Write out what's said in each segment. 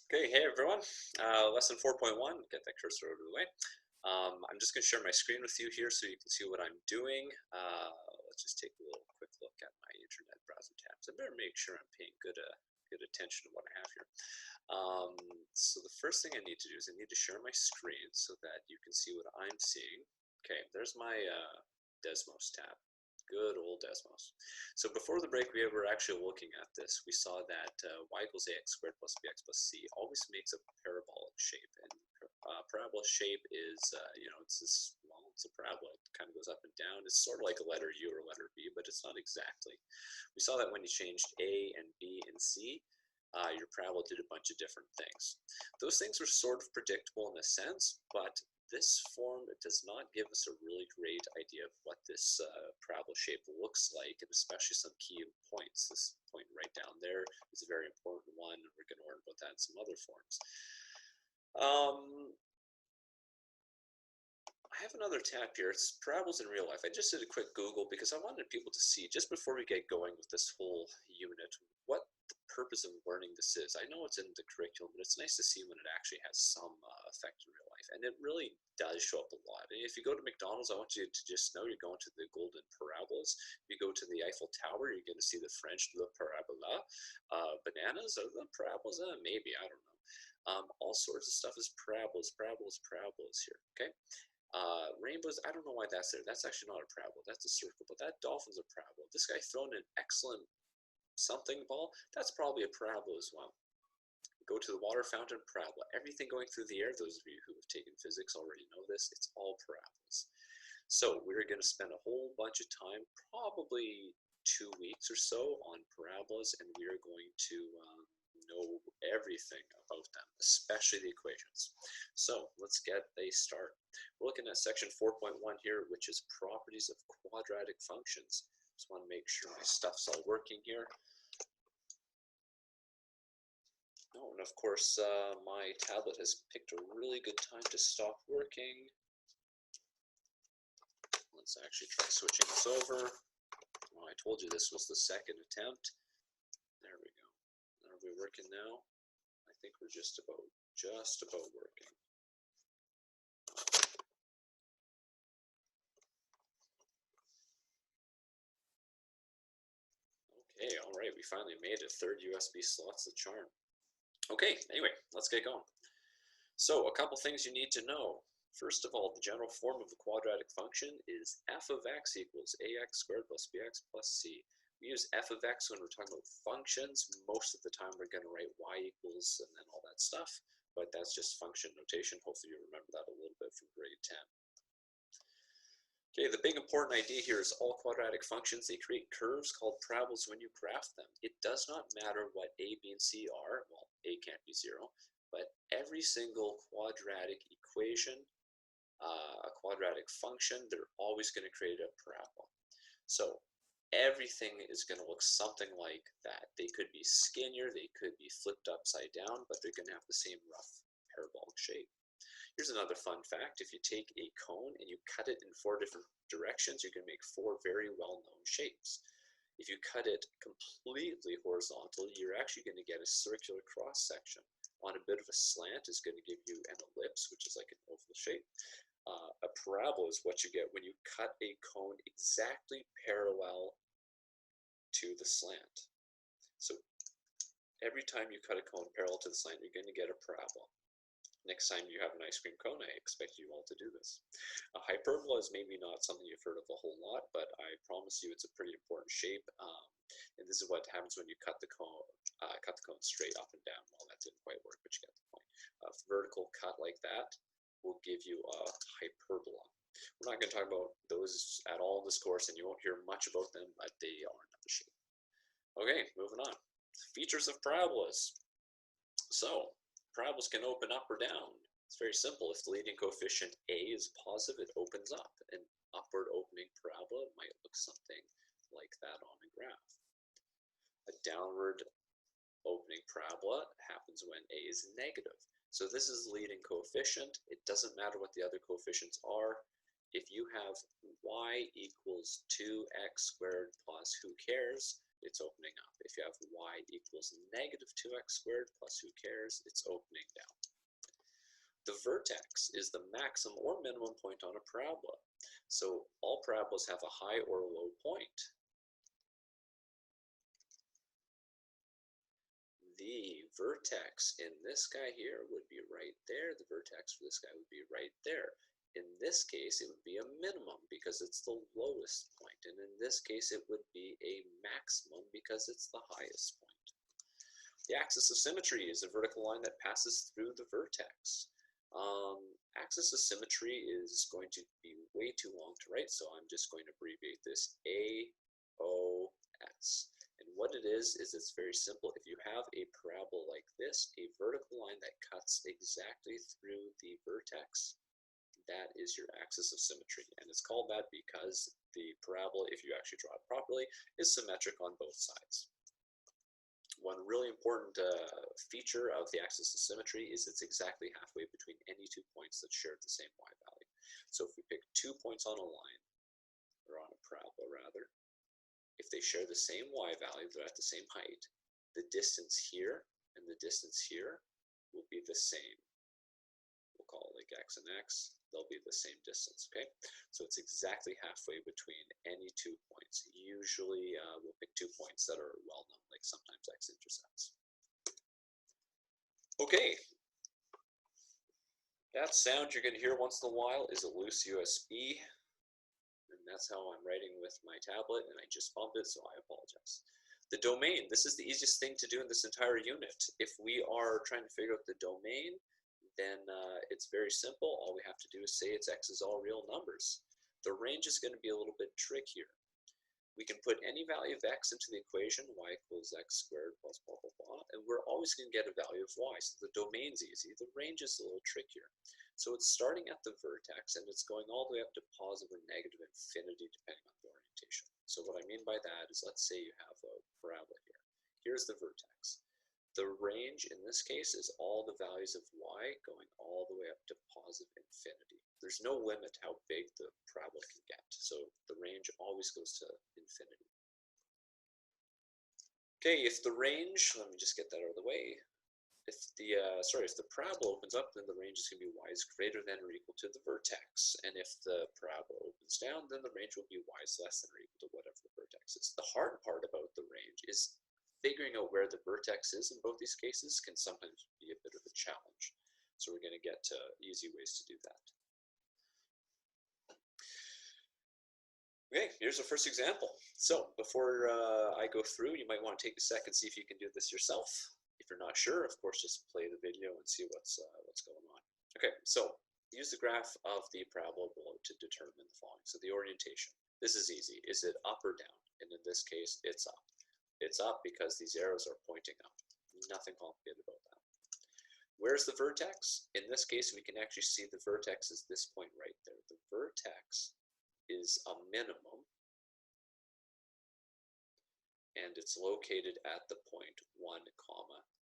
Okay, hey everyone. Lesson 4.1, get that cursor over the way. I'm just going to share my screen with you here so you can see what I'm doing. Let's just take a little quick look at my internet browser tabs. I better make sure I'm paying good attention to what I have here. So the first thing I need to do is I need to share my screen so that you can see what I'm seeing. Okay, there's my Desmos tab. Good old Desmos. So before the break, we were actually looking at this. We saw that y equals ax squared plus bx plus c always makes a parabolic shape. And parabola shape is, it's this, well, it's a parabola. It kind of goes up and down. It's sort of like a letter U or a letter B, but it's not exactly. We saw that when you changed A and B and C, your parabola did a bunch of different things. Those things were sort of predictable in a sense, but this form does not give us a really great idea of what this parabola shape looks like, and especially some key points. This point right down there is a very important one, and we're going to learn about that in some other forms. I have another tab here. It's parabolas in real life. I just did a quick Google because I wanted people to see, just before we get going with this whole unit, what the purpose of learning this is. I know it's in the curriculum, but it's nice to see when it actually has some effect in real life. And it really does show up a lot. And if you go to McDonald's, I want you to just know you're going to the golden parabolas. If you go to the Eiffel Tower, you're going to see the French le parabola. Bananas are the parabolas? Maybe, I don't know. All sorts of stuff is parabolas here, okay? Rainbows, I don't know why that's there. That's actually not a parabola. That's a circle, but that dolphin's a parabola. This guy throwing an excellent something ball, that's probably a parabola as well. Go to the water fountain, parabola. Everything going through the air, those of you who have taken physics already know this, it's all parabolas. So we're going to spend a whole bunch of time, probably 2 weeks or so, on parabolas, and we are going to know everything about them, especially the equations. So let's get a start. We're looking at section 4.1 here, which is properties of quadratic functions. Just want to make sure my stuff's all working here. Oh, and of course, my tablet has picked a really good time to stop working. Let's actually try switching this over. Well, I told you this was the second attempt. There we go. Are we working now? I think we're just about working. Okay, all right, we finally made it. Third USB slot's the charm. Okay, anyway, let's get going. So a couple things you need to know. First of all, the general form of the quadratic function is f of x equals ax squared plus bx plus c. We use f of x when we're talking about functions. Most of the time we're going to write y equals and then all that stuff, but that's just function notation. Hopefully you remember that a little bit from grade 10. Okay, the big important idea here is all quadratic functions, they create curves called parabolas when you graph them. It does not matter what a, b, and c are. Well, a can't be 0, but every single quadratic equation, a quadratic function, they're always going to create a parabola. So everything is going to look something like that. They could be skinnier, they could be flipped upside down, but they're going to have the same rough parabolic shape. Here's another fun fact. If you take a cone and you cut it in 4 different directions, you can make 4 very well-known shapes. If you cut it completely horizontally, you're actually going to get a circular cross-section. On a bit of a slant is going to give you an ellipse, which is like an oval shape. A parabola is what you get when you cut a cone exactly parallel to the slant. So every time you cut a cone parallel to the slant, you're going to get a parabola. Next time you have an ice cream cone, I expect you all to do this. A hyperbola is maybe not something you've heard of a whole lot, but I promise you it's a pretty important shape. And this is what happens when you cut the cone straight up and down. Well, that didn't quite work, but you get the point. A vertical cut like that will give you a hyperbola. We're not going to talk about those at all in this course, and you won't hear much about them, but they are another shape. Okay, moving on. Features of parabolas. So, parabolas can open up or down. It's very simple. If the leading coefficient a is positive, it opens up. An upward opening parabola might look something like that on a graph. A downward opening parabola happens when a is negative. So this is the leading coefficient. It doesn't matter what the other coefficients are. If you have y equals 2x squared plus who cares, it's opening up. If you have y equals negative 2x squared plus who cares, it's opening down. The vertex is the maximum or minimum point on a parabola. So all parabolas have a high or low point. The vertex in this guy here would be right there. The vertex for this guy would be right there. In this case, it would be a minimum because it's the lowest point. And in this case, it would be a maximum because it's the highest point. The axis of symmetry is a vertical line that passes through the vertex. Axis of symmetry is going to be way too long to write, so I'm just going to abbreviate this AOS. And what it is it's very simple. If you have a parabola like this, a vertical line that cuts exactly through the vertex, that is your axis of symmetry. And it's called that because the parabola, if you actually draw it properly, is symmetric on both sides. One really important feature of the axis of symmetry is it's exactly halfway between any 2 points that share the same y value. So if we pick 2 points on a line, or on a parabola rather, if they share the same y value, they're at the same height, the distance here and the distance here will be the same. We'll call it like x and x, they'll be the same distance, okay? So it's exactly halfway between any 2 points. Usually we'll pick 2 points that are well known, like sometimes x-intercepts. Okay, that sound you're going to hear once in a while is a loose USB, and that's how I'm writing with my tablet, and I just bumped it, so I apologize. The domain, this is the easiest thing to do in this entire unit. If we are trying to figure out the domain, then it's very simple. All we have to do is say its x is all real numbers. The range is going to be a little bit trickier. We can put any value of x into the equation, y equals x squared plus blah, blah, blah, and we're always going to get a value of y. So the domain's easy. The range is a little trickier. So it's starting at the vertex, and it's going all the way up to positive or negative infinity, depending on the orientation. So what I mean by that is, let's say you have a parabola here. Here's the vertex. The range in this case is all the values of y going all the way up to positive infinity. There's no limit how big the parabola can get, so the range always goes to infinity. Okay, if the range, let me just get that out of the way. If the parabola opens up, then the range is going to be y is greater than or equal to the vertex. And if the parabola opens down, then the range will be y is less than or equal to whatever the vertex is. The hard part about the range is figuring out where the vertex is in both these cases can sometimes be a bit of a challenge. So we're going to get to easy ways to do that. Okay, here's the first example. So before I go through, you might want to take a second, see if you can do this yourself. If you're not sure, of course, just play the video and see what's going on. Okay, so use the graph of the parabola below to determine the following. So the orientation. This is easy. Is it up or down? And in this case, it's up. It's up because these arrows are pointing up. Nothing complicated about that. Where's the vertex? In this case, we can actually see the vertex is this point right there. The vertex is a minimum, and it's located at the point 1,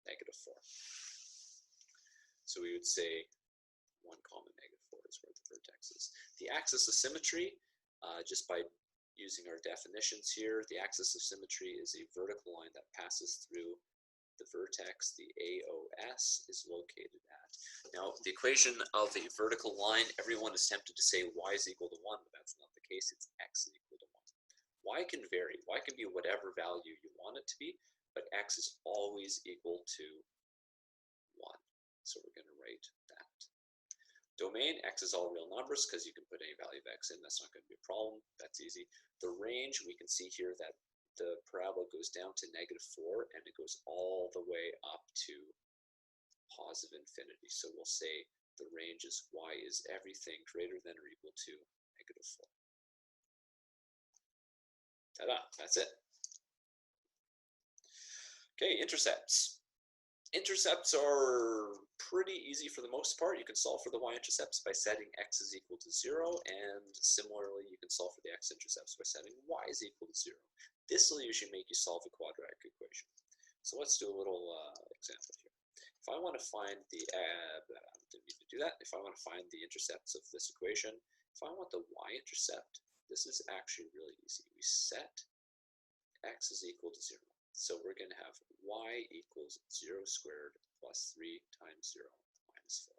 negative 4. So we would say 1, negative 4 is where the vertex is. The axis of symmetry, just by using our definitions here, the axis of symmetry is a vertical line that passes through the vertex. The AOS is located at. Now, the equation of a vertical line, everyone is tempted to say y is equal to 1, but that's not the case. It's x is equal to 1. Y can vary. Y can be whatever value you want it to be, but x is always equal to 1. So we're going to write that. Domain, x is all real numbers because you can put any value of x in. That's not going to be a problem. That's easy. The range, we can see here that the parabola goes down to negative 4 and it goes all the way up to positive infinity. So we'll say the range is y is everything greater than or equal to negative 4. Ta-da, that's it. Okay, intercepts. Intercepts are pretty easy for the most part. You can solve for the y-intercepts by setting x is equal to 0, and similarly, you can solve for the x-intercepts by setting y is equal to 0. This will usually make you solve a quadratic equation. So let's do a little example here. If I want to find the, didn't mean to do that. If I want to find the intercepts of this equation, if I want the y-intercept, this is actually really easy. We set x is equal to 0. So we're going to have y equals 0 squared plus 3 times 0 minus 4.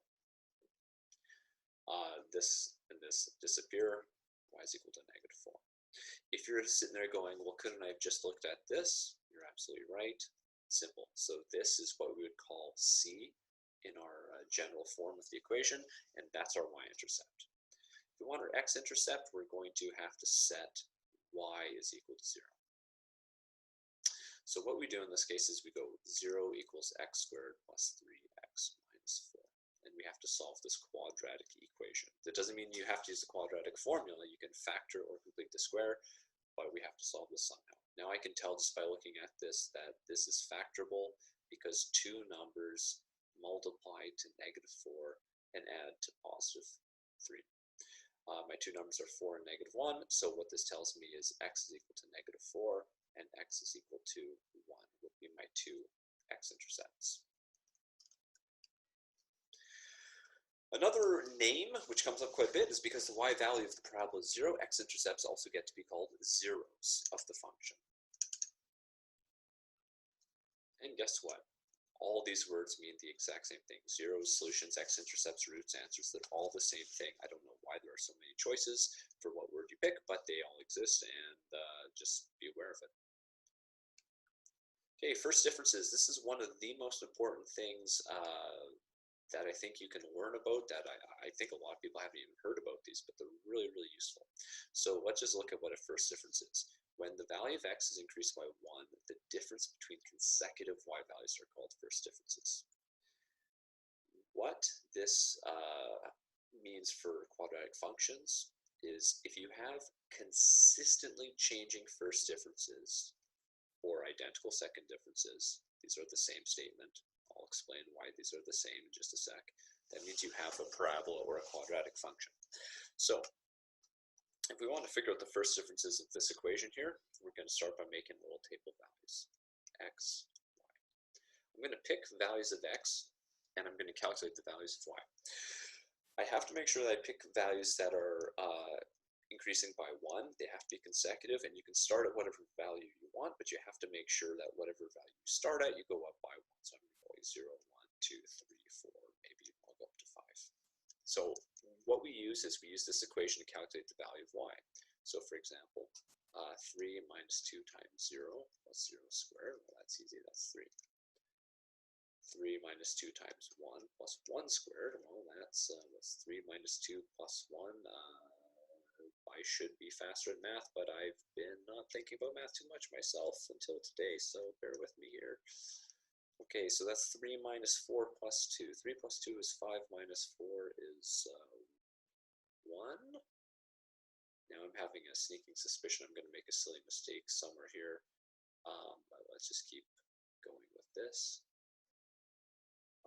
This and this disappear. Y is equal to negative 4. If you're sitting there going, well, couldn't I have just looked at this? You're absolutely right. Simple. So this is what we would call C in our general form of the equation, and that's our y-intercept. If we want our x-intercept, we're going to have to set y is equal to 0. So what we do in this case is we go 0 equals x squared plus 3x minus 4. And we have to solve this quadratic equation. That doesn't mean you have to use the quadratic formula. You can factor or complete the square, but we have to solve this somehow. Now I can tell just by looking at this that this is factorable because two numbers multiply to negative 4 and add to positive 3. My two numbers are 4 and negative 1, so what this tells me is x is equal to negative 4 and x is equal to 1 would be my two x-intercepts. Another name which comes up quite a bit is because the y value of the parabola is 0, x-intercepts also get to be called zeros of the function. And guess what? All these words mean the exact same thing. Zeros, solutions, x-intercepts, roots, answers, they're all the same thing. I don't know why there are so many choices for what word you pick, but they all exist, and just be aware of it. Okay, first differences. This is one of the most important things that I think you can learn about, that I think a lot of people haven't even heard about these, but they're really, really useful. So let's just look at what a first difference is. When the value of x is increased by 1, the difference between consecutive y values are called first differences. What this means for quadratic functions is if you have consistently changing first differences or identical second differences, these are the same statement. I'll explain why these are the same in just a sec. That means you have a parabola or a quadratic function. So if we want to figure out the first differences of this equation here, we're going to start by making a little table of values. X, y. I'm going to pick values of x, and I'm going to calculate the values of y. I have to make sure that I pick values that are increasing by 1. They have to be consecutive, and you can start at whatever value you want, but you have to make sure that whatever value you start at, you go up by 1. So I'm going to go 0, 1, 2, 3, 4, maybe I'll go up to 5. So what we use is we use this equation to calculate the value of y. So for example, 3 minus 2 times 0 plus 0 squared, well that's easy, that's 3. 3 minus 2 times 1 plus 1 squared, well that's 3 minus 2 plus 1. I should be faster at math, but I've been not thinking about math too much myself until today, so bear with me here. Okay, so that's 3 minus 4 plus 2. 3 plus 2 is 5 minus 4 is 1. Now I'm having a sneaking suspicion I'm going to make a silly mistake somewhere here. But let's just keep going with this.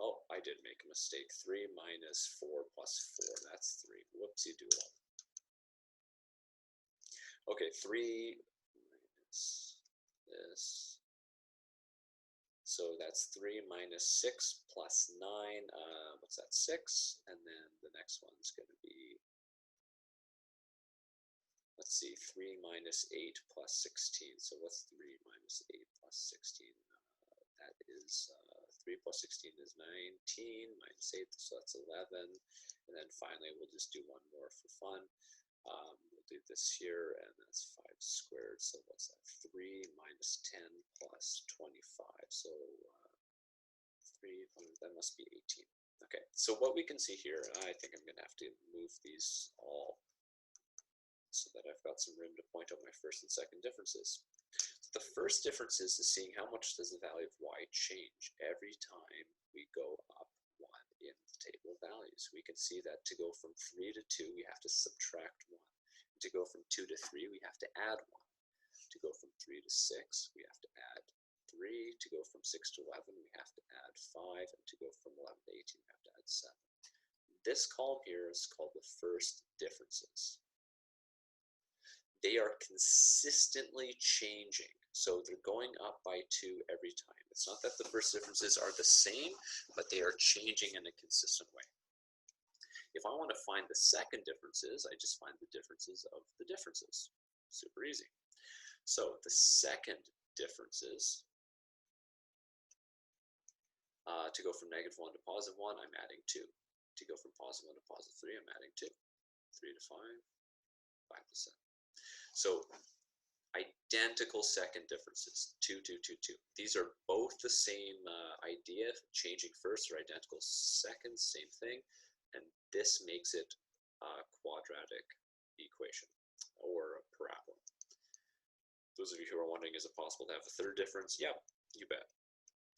Oh, I did make a mistake. 3 minus 4 plus 4, that's 3. Whoopsie doodle. Okay, 3 minus this. So that's 3 minus 6 plus 9, what's that, 6? And then the next one's going to be, let's see, 3 minus 8 plus 16. So what's 3 minus 8 plus 16? That is, 3 plus 16 is 19, minus 8, so that's 11. And then finally, we'll just do one more for fun. We'll do this here, and that's 5 squared. So what's that? 3 minus 10 plus 25. So 3, that must be 18. Okay, so what we can see here, and I think I'm going to have to move these all so that I've got some room to point out my first and second differences. So the first difference is seeing how much does the value of y change every time we go up 1 in the table of values. We can see that to go from 3 to 2, we have to subtract 1. To go from 2 to 3, we have to add 1. To go from 3 to 6, we have to add 3. To go from 6 to 11, we have to add 5. And to go from 11 to 18, we have to add 7. This column here is called the first differences. They are consistently changing. So they're going up by 2 every time. It's not that the first differences are the same, but they are changing in a consistent way. If I want to find the second differences, I just find the differences of the differences. Super easy. So the second difference is to go from -1 to +1, I'm adding 2. To go from +1 to +3, I'm adding 2. 3 to 5, 5 to 7. So identical second differences, 2, 2, 2, 2. These are both the same idea, changing first or identical second, same thing, and this makes it a quadratic equation or a parabola. Those of you who are wondering, is it possible to have a third difference? Yep, you bet.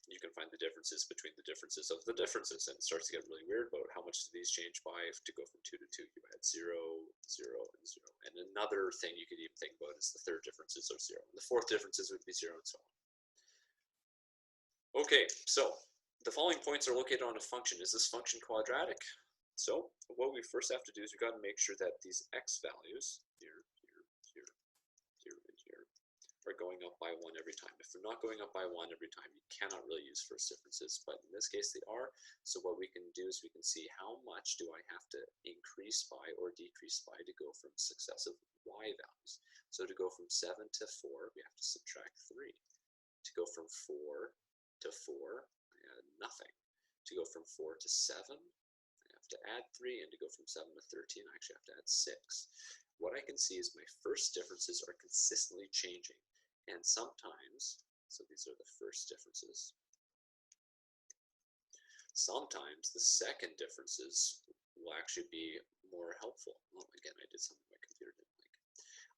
You can find the differences between the differences of the differences, and it starts to get really weird about how much do these change by. If to go from 2 to 2, you add 0, 0, and 0. And another thing you could even think about is the third differences are 0. And the fourth differences would be 0, and so on. Okay, so the following points are located on a function. Is this function quadratic? So what we first have to do is we've got to make sure that these x values, here, here, here, here, and here, are going up by 1 every time. If they're not going up by 1 every time, you cannot really use first differences, but in this case they are. So what we can do is we can see how much do I have to increase by or decrease by to go from successive y values. So to go from 7 to 4, we have to subtract 3. To go from 4 to 4, I add nothing. To go from 4 to 7, I have to add 3, and to go from 7 to 13, I actually have to add 6. What I can see is my first differences are consistently changing. And sometimes, so these are the first differences, sometimes the second differences will actually be more helpful. Well, again, I did something my computer didn't like.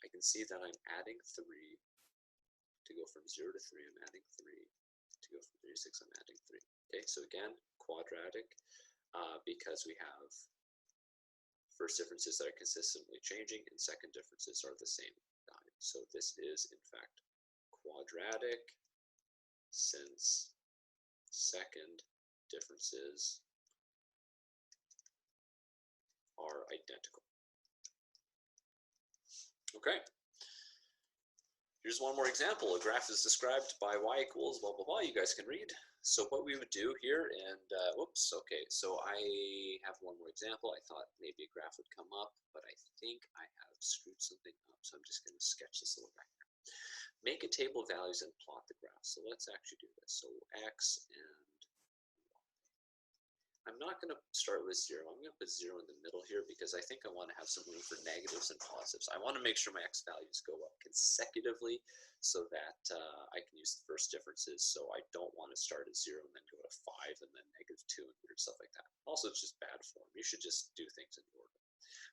I can see that I'm adding 3. To go from 0 to 3, I'm adding 3. To go from 3 to 6, I'm adding 3. Okay, so again, quadratic, because we have first differences that are consistently changing and second differences are the same value. So this is, in fact, quadratic since second differences are identical. Okay. Here's one more example. A graph is described by y equals blah, blah, blah. You guys can read. So what we would do here, and whoops, okay, so I have one more example. I thought maybe a graph would come up, but I think I have screwed something up. So I'm just going to sketch this a little back here. Make a table of values and plot the graph. So let's actually do this. So x and y. I'm not going to start with 0. I'm going to put 0 in the middle here because I think I want to have some room for negatives and positives. I want to make sure my x values go up consecutively so that I can use the first differences. So I don't want to start at 0 and then go to 5 and then -2 and weird stuff like that. Also, it's just bad form. You should just do things in order.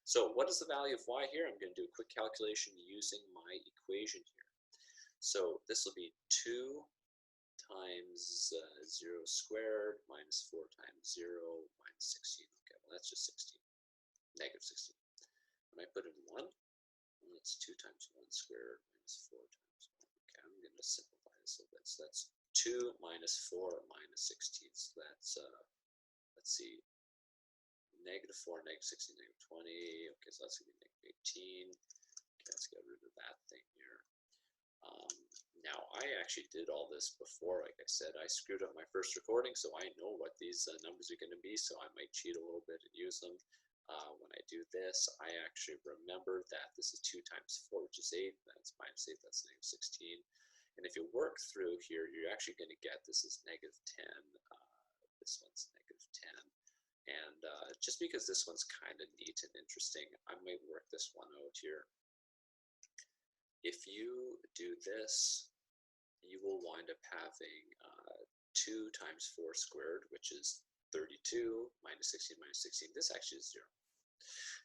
So what is the value of y here? I'm going to do a quick calculation using my equation here. So this will be 2 times 0 squared minus 4 times 0 minus 16. Okay, well that's just 16, -16. When I put in 1, well, it's 2 times 1 squared minus 4 times 1. Okay, I'm going to simplify this a little bit. So that's 2 minus 4 minus 16. So that's, let's see, -4, -16, -20. Okay, so that's going to be -18. Okay, let's get rid of that thing here. Now, I actually did all this before. Like I said, I screwed up my first recording, so I know what these numbers are going to be, so I might cheat a little bit and use them. When I do this, I actually remember that this is 2 times 4, which is 8. That's -8, that's -16. And if you work through here, you're actually going to get this is -10. This one's -10. And just because this one's kind of neat and interesting, I might work this one out here. If you do this, you will wind up having 2 times 4 squared, which is 32, -16 minus 16. This actually is 0.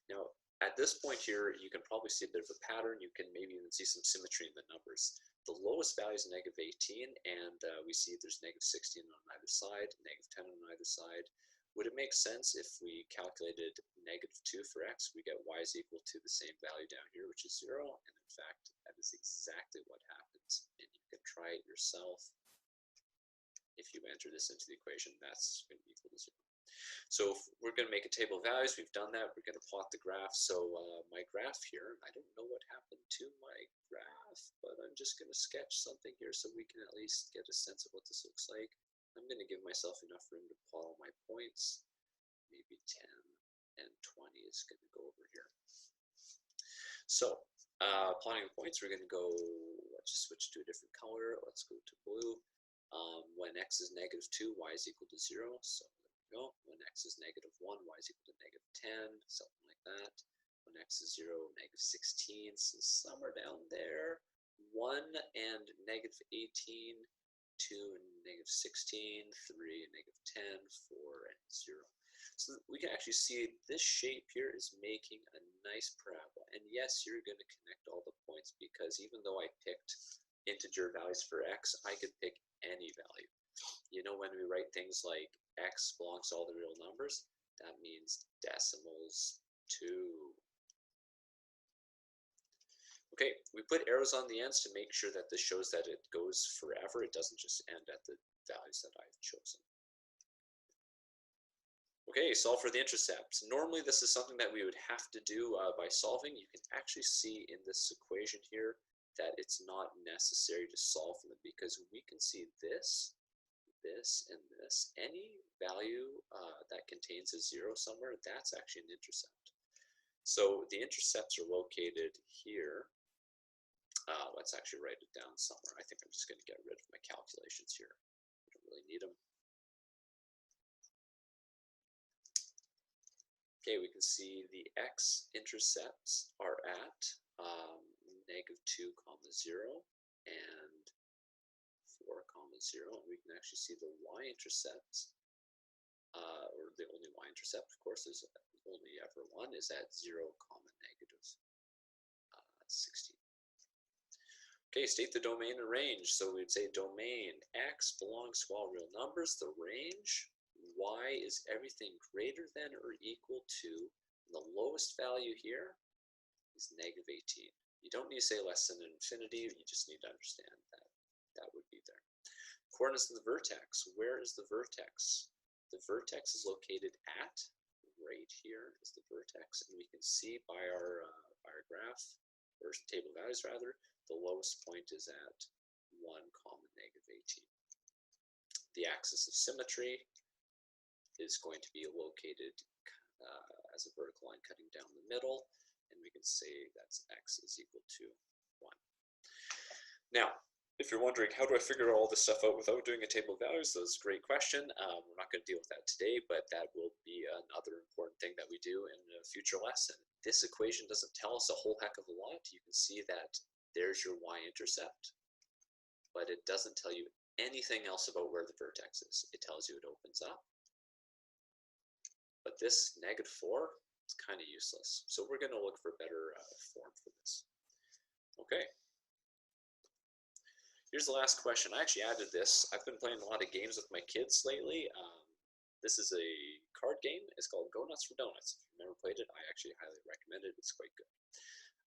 Now, at this point here, you can probably see a bit of a pattern. You can maybe even see some symmetry in the numbers. The lowest value is -18, and we see there's -16 on either side, -10 on either side. Would it make sense if we calculated -2 for x, we get y is equal to the same value down here, which is 0, and in fact, that is exactly what happens. And you can try it yourself. If you enter this into the equation, that's going to be equal to 0. So if we're going to make a table of values. We've done that. We're going to plot the graph. So my graph here, I don't know what happened to my graph, but I'm just going to sketch something here so we can at least get a sense of what this looks like. I'm going to give myself enough room to plot all my points. Maybe 10 and 20 is going to go over here. So, plotting the points, we're going to go, let's just switch to a different color. Let's go to blue. When x is -2, y is equal to 0. So there we go. When x is -1, y is equal to -10, something like that. When x is 0, -16. So somewhere down there, 1 and -18, 2 and -16, 3 and -10, 4 and 0. So we can actually see this shape here is making a nice parabola. And yes, you're going to connect all the points because even though I picked integer values for x, I could pick any value. You know, when we write things like x belongs to all the real numbers, that means decimals too. Okay, we put arrows on the ends to make sure that this shows that it goes forever. It doesn't just end at the values that I've chosen. Okay, solve for the intercepts. Normally this is something that we would have to do by solving. You can actually see in this equation here that it's not necessary to solve for them because we can see this, and this. Any value that contains a 0 somewhere, that's actually an intercept. So the intercepts are located here. Let's actually write it down somewhere. I think I'm just going to get rid of my calculations here. I don't really need them. Okay, we can see the x-intercepts are at -2, 0 and 4, 0. And we can actually see the y-intercepts, or the only y-intercept, of course, there's only ever one, is at 0, -16. Okay, state the domain and range. So we'd say domain x belongs to all real numbers. The range, y is everything greater than or equal to, and the lowest value here is -18. You don't need to say less than infinity, you just need to understand that that would be there. Coordinates of the vertex. Where is the vertex? The vertex is located at, right here is the vertex, and we can see by our graph, or table values rather, the lowest point is at 1, -18. The axis of symmetry is going to be located as a vertical line cutting down the middle, and we can say that's x is equal to 1. Now, if you're wondering, how do I figure all this stuff out without doing a table of values? That's a great question. We're not going to deal with that today, but that will be another important thing that we do in a future lesson. This equation doesn't tell us a whole heck of a lot. You can see that there's your y-intercept, but it doesn't tell you anything else about where the vertex is. It tells you it opens up, but this -4 is kind of useless. So we're going to look for a better form for this. Okay. Here's the last question. I actually added this. I've been playing a lot of games with my kids lately. This is a card game. It's called Go Nuts for Donuts. If you've never played it, I actually highly recommend it. It's quite good.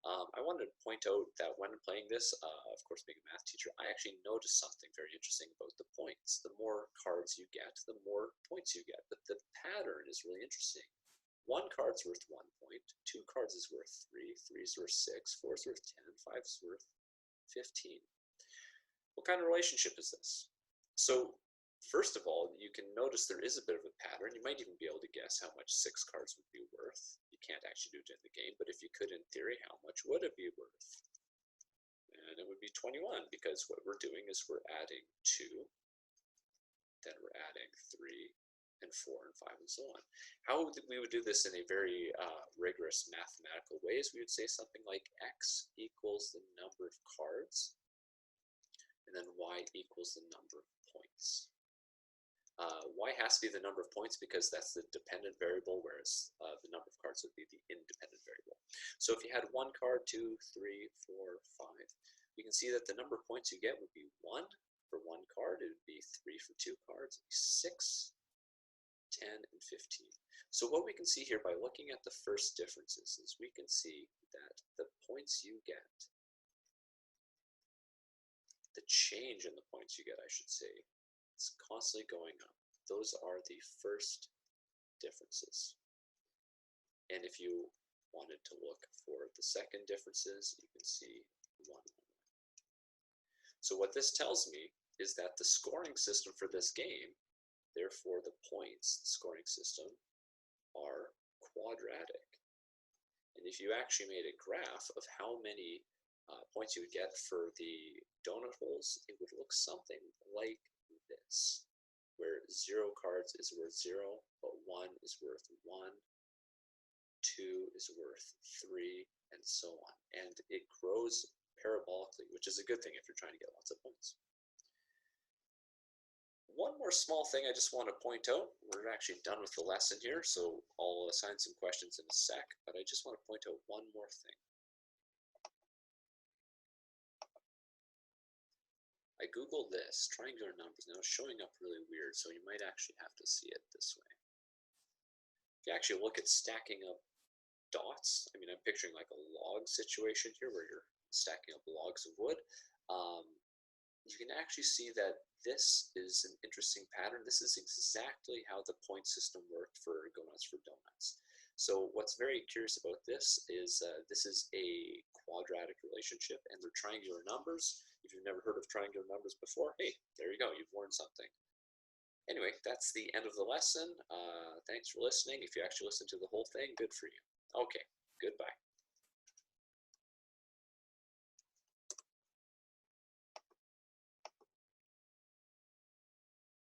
I wanted to point out that when playing this, of course being a math teacher, I actually noticed something very interesting about the points. The more cards you get, the more points you get. But the pattern is really interesting. 1 card's worth 1 point, 2 cards is worth 3, 3 is worth 6, 4 is worth 10, 5 is worth 15. What kind of relationship is this? So first of all, you can notice there is a bit of a pattern. You might even be able to guess how much 6 cards would be worth. You can't actually do it in the game, but if you could in theory, how much would it be worth? And it would be 21, because what we're doing is we're adding 2, then we're adding 3, and 4, and 5, and so on. How we would do this in a very rigorous mathematical way is we would say something like x equals the number of cards, and then y equals the number of points. Y has to be the number of points because that's the dependent variable, whereas the number of cards would be the independent variable. So if you had 1 card, 2, 3, 4, 5, you can see that the number of points you get would be 1 for 1 card, it would be 3 for 2 cards, 6, 10, and 15. So what we can see here by looking at the first differences is we can see that the points you get, the change in the points you get, I should say, is constantly going up. Those are the first differences. And if you wanted to look for the second differences, you can see 1, 1, 1. So what this tells me is that the scoring system for this game, therefore the points, the scoring system, are quadratic. And if you actually made a graph of how many points you would get for the donut holes, it would look something like this, where 0 cards is worth 0, but 1 is worth 1, 2 is worth 3, and so on. And it grows parabolically, which is a good thing if you're trying to get lots of points. One more small thing I just want to point out. We're actually done with the lesson here, so I'll assign some questions in a sec, but I just want to point out one more thing. I googled this, triangular numbers. Now it's showing up really weird, so you might actually have to see it this way. If you actually look at stacking up dots, I mean, I'm picturing like a log situation here where you're stacking up logs of wood. You can actually see that this is an interesting pattern. This is exactly how the point system worked for donuts. So what's very curious about this is a quadratic relationship, and they're triangular numbers. If you've never heard of triangular numbers before, hey, there you go, you've learned something. Anyway, that's the end of the lesson. Thanks for listening. If you actually listen to the whole thing, good for you. Okay, goodbye.